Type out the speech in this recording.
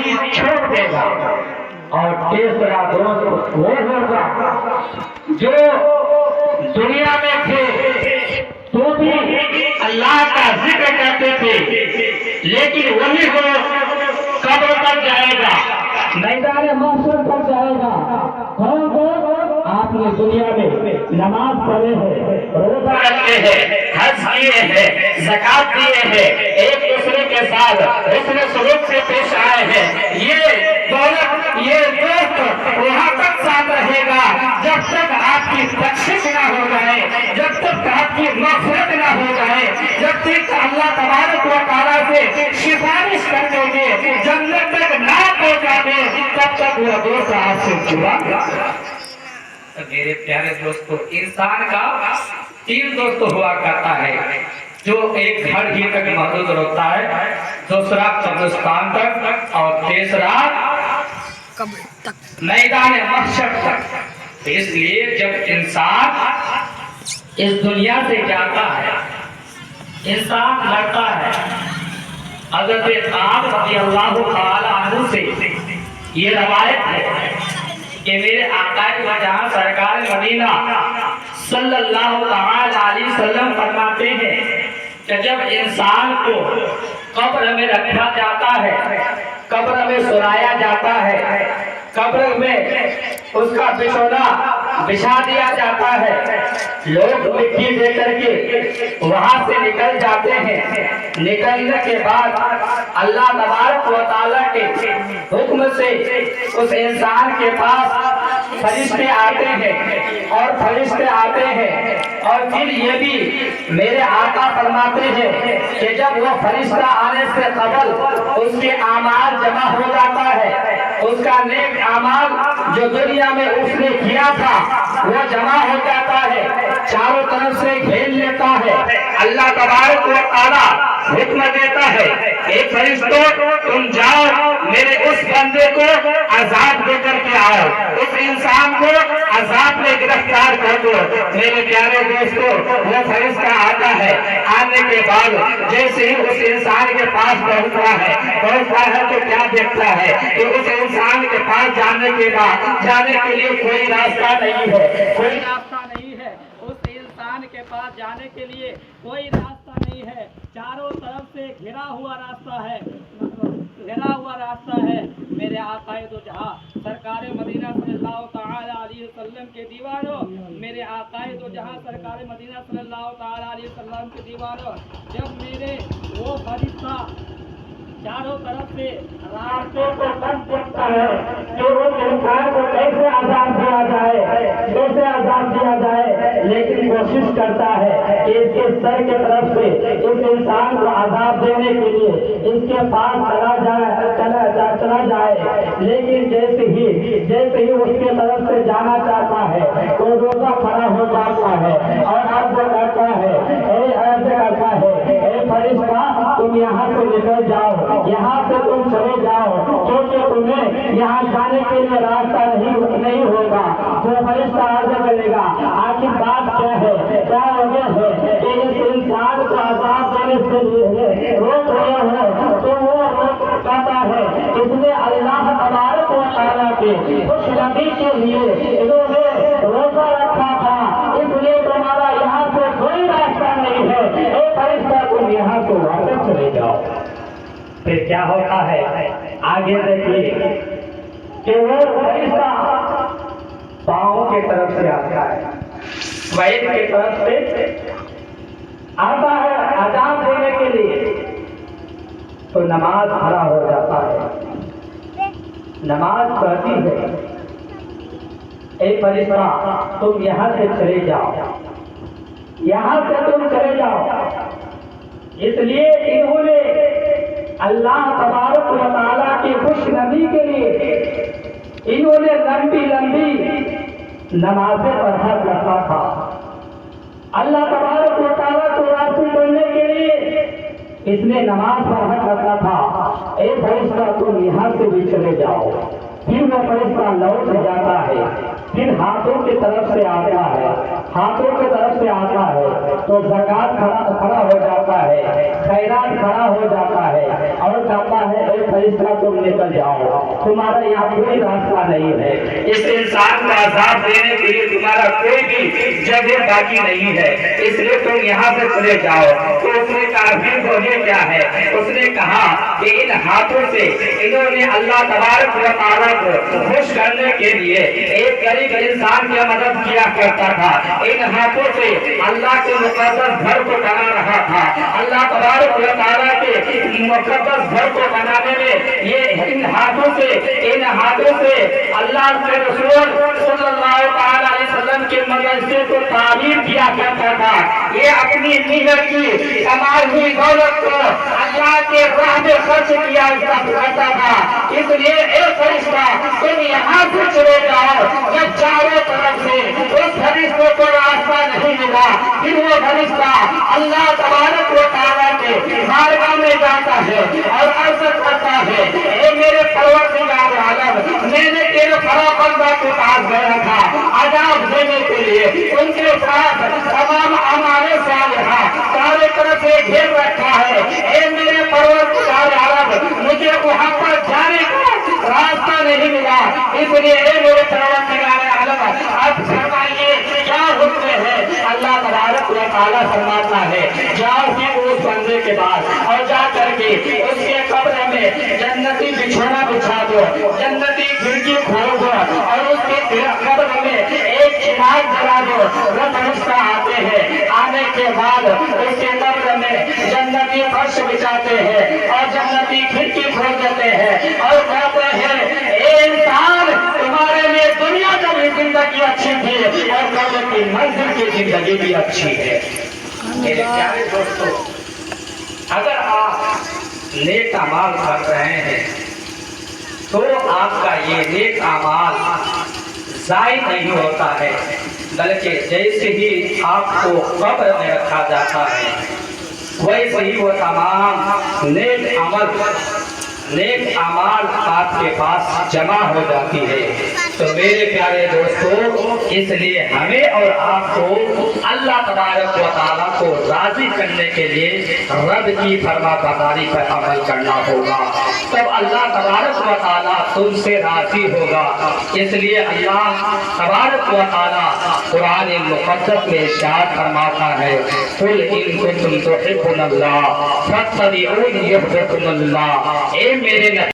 امید چھوڑ دے گا، اور تیسرا دوست وہ ہوگا جو دنیا میں تھے تو بھی اللہ کا ذکر کرتے تھے، لیکن وہی وہ قبر پر جائے گا، میدان محشر پر جائے گا۔ کون کو؟ آپ نے دنیا میں نماز پڑھے ہیں، روزہ رکھے ہیں، حج کیے ہیں، زکات دیے ہیں، ایک دوسرے کے ساتھ حسن سلوک سے پیش آئے ہیں، یہ دولت، یہ دوست وہاں تک ساتھ رہے گا جب تک آپ کی بخشش نہ ہو جائے، جب تک آپ کی مغفرت نہ ہو جائے، جب تک اللہ تبارک و تعالیٰ سے سفارش کر دو گے، جنت تک نہ پہنچا دے، تب تک وہ دوست آپ سے جدا گا۔ میرے پیارے دوستو، انسان کا تین دوست ہوا کرتا ہے، جو ایک گھر ہی تک محدود ہوتا ہے، دوسرا قبرستان تک، اور تیسرا میدان محشر تک۔ اس لیے جب انسان اس دنیا سے جاتا ہے، انسان لڑتا ہے، حضرت عامر رضی اللہ تعالی عنہ سے یہ روایت ہے کہ میرے آقا و جہاں سرکار مدینہ صلی اللہ تعالی علیہ وسلم فرماتے ہیں کہ جب انسان کو قبر میں رکھا جاتا ہے، قبر میں سلایا جاتا ہے، قبر میں اس کا بچھونا بچھا دیا جاتا ہے، لوگ مٹی دے کر کے وہاں سے نکل جاتے ہیں، نکلنے کے بعد اللہ تبارک و تعالیٰ کے حکم سے اس انسان کے پاس فرشتے آتے ہیں، اور فرشتے آتے ہیں، اور پھر یہ بھی میرے آقا فرماتے ہیں کہ جب وہ فرشتہ آنے سے قبل اس کے اعمال جمع ہو جاتا ہے، اس کا نیک اعمال جو دنیا میں اس نے کیا تھا وہ جمع ہو جاتا ہے، چاروں طرف سے گھیر لیتا ہے، اللہ تبارک و تعالیٰ حکم دیتا ہے اے فرشتوں تم جاؤ میرے اس بندے کو عذاب دے کر کے آؤ، اس انسان کو عذاب میں گرفتار کر دو۔ میرے پیارے دوستو، وہ فرشتہ آتا ہے، آنے کے بعد جیسے ہی اس انسان کے پاس پہنچتا ہے تو کیا دیکھتا ہے کہ اس انسان کے پاس جانے کے بعد جانے کے لیے کوئی راستہ نہیں ہے، کوئی راستہ نہیں ہے، اس انسان کے پاس جانے کے لیے کوئی راستہ نہیں ہے، چاروں طرف سے گھرا ہوا راستہ ہے، میرے آقا دو جہاں سرکار مدینہ صلی اللہ تعالی علیہ وسلم کے دیوانوں، میرے آقا دو جہاں سرکار مدینہ صلی اللہ تعالی علیہ وسلم کے دیوانوں، جب میرے وہ فرشتہ چاروں طرف سے راستے کو بند کرتا ہے کہ اس انسان کو کیسے عذاب دیا جائے، کیسے عذاب دیا جائے، لیکن کوشش کرتا ہے کہ اس کے سر کے طرف سے اس انسان کو عذاب دینے کے لیے اس کے پاس چلا جائے، لیکن جیسے ہی اس کے طرف سے جانا چاہتا ہے تو روزہ کھڑا ہو جاتا ہے اور عرض کرتا ہے اے فرشتہ تم یہاں سے نکل جاؤ، یہاں سے تم چلے جاؤ، کیونکہ تمہیں یہاں جانے کے لیے راستہ نہیں ہوگا۔ وہ فرشتہ عرض کرے گا آخر بات کیا ہے، کیا وجہ ہے کہ اس انسان کو عذاب دینے سے روک رہے ہو؟ تو وہ کہتا ہے اس نے اللہ تبارک و تعالیٰ کے خوش نبی کے لیے انہوں نے روزہ رکھا تھا، اس لیے تمہارا یہاں سے کوئی راستہ نہیں ہے، اے فرشتہ تم یہاں سے واپس چلے جاؤ۔ پھر کیا ہوتا ہے آگے دیکھیے کہ وہ فرشتہ پاؤں کی طرف سے آتا ہے، ویل کی طرف سے آتا ہے عذاب دینے کے لیے، تو نماز کھڑا ہو جاتا ہے، نماز پڑھتی ہے، اے فرشتہ تم یہاں سے چلے جاؤ، یہاں سے تم چلے جاؤ۔ اس لیے انہوں نے اللہ تبارک و تعالیٰ کی خوش نبی کے لیے انہوں نے لمبی نمازیں پڑھا کرتا تھا، اللہ تبارک و تعالیٰ کو راضی کرنے کے لیے اس نے نماز پڑھا کرتا تھا، اے فرشتہ تم یہاں سے بھی چلے جاؤ۔ پھر وہ فرشتہ لوٹ جاتا ہے، پھر ہاتھوں کی طرف سے آتا ہے، ہاتھوں کی طرف سے آتا ہے تو زکات کھڑا ہو جاتا ہے، خیرات کھڑا ہو جاتا ہے اور کہتا ہے اے فرشتہ تم نکل جاؤ، تمہارا یہاں کوئی راستہ نہیں ہے، اس انسان کا عذاب دینے کے لیے تمہارا کوئی بھی جگہ باقی نہیں ہے، اس لیے تم یہاں سے چلے جاؤ۔ تو اس نے کہا پھر تو یہ کیا ہے؟ اس نے کہا کہ ان ہاتھوں سے انہوں نے اللہ تبارک و تعالیٰ کو خوش کرنے کے لیے ایک غریب انسان کی مدد کیا کرتا تھا، ان ہاتھوں سے اللہ کے مقدس گھر کو بنا رہا تھا، اللہ تبارک و تعالیٰ کے مقدس گھر کو بنانے میں یہ ان ہاتھوں سے اللہ کے رسول صلی اللہ علیہ وسلم کے مدرسے کو تعمیر کیا کرتا تھا، یہ اپنی محنت کی کمائی ہوئی دولت کو اللہ کے راہ میں خرچ کیا کرتا تھا، اس لیے اے فرشتہ تم یہاں سے چلے جاؤ۔ جب چاروں طرف سے اس فرشتے کو راستہ نہیں ملا، پھر وہ فرشتہ اللہ تبارک و تعالیٰ کے بارگاہ میں جاتا ہے اور عرض کرتا ہے اے میرے پروردگار عالم، میں نے تیرے فرزندہ کے پاس گیا تھا عذاب دینے کے لیے، ان کے ساتھ تمام اعمال صالحہ چاروں طرف سے گھیر رکھا ہے، اے میرے پروردگار عالم مجھے وہاں پر جانے کا راستہ نہیں ملا، اس لیے اے میرے پروردگار عالم اب فرمائیے کیا حکم ہے؟ اللہ تبارک و تعالیٰ فرماتا ہے جاؤ پھر اس بندے کے بعد اور جا کر کے اس کے قبر میں جنتی بچھونا بچھا دو، جنتی کھڑکی کھول دو اور اس کے قبر میں ایک چراغ جلا دو۔ وہ فرشتہ آتے ہیں، آنے کے بعد اس کے قبر میں جنتی فرش بچھاتے ہیں اور جنتی کھڑکی کھول دیتے ہیں اور کہتے ہیں اے انسان تمہارے لیے دنیا کا بھی زندگی اچھی تھی اور قبر کی منزل کی زندگی بھی اچھی ہے۔ میرے پیارے دوستو، اگر آپ نیک اعمال کر رہے ہیں تو آپ کا یہ نیک اعمال ضائع نہیں ہوتا ہے، بلکہ جیسے ہی آپ کو قبر میں رکھا جاتا ہے ویسے ہی وہ تمام نیک اعمال آپ کے پاس جمع ہو جاتی ہے۔ تو میرے پیارے دوستو، اس لیے ہمیں اور آپ کو اللہ تبارک و تعالیٰ کو راضی کرنے کے لیے رب کی فرما برداری پر عمل کرنا ہوگا، تب اللہ تبارک و تعالیٰ تم سے راضی ہوگا۔ اس لیے اللہ تبارک و تعالیٰ قرآن مقدس میں ارشاد فرماتا ہے قل ان کنتم تحبون اللہ فاتبعونی یحببکم اللہ، اے میرے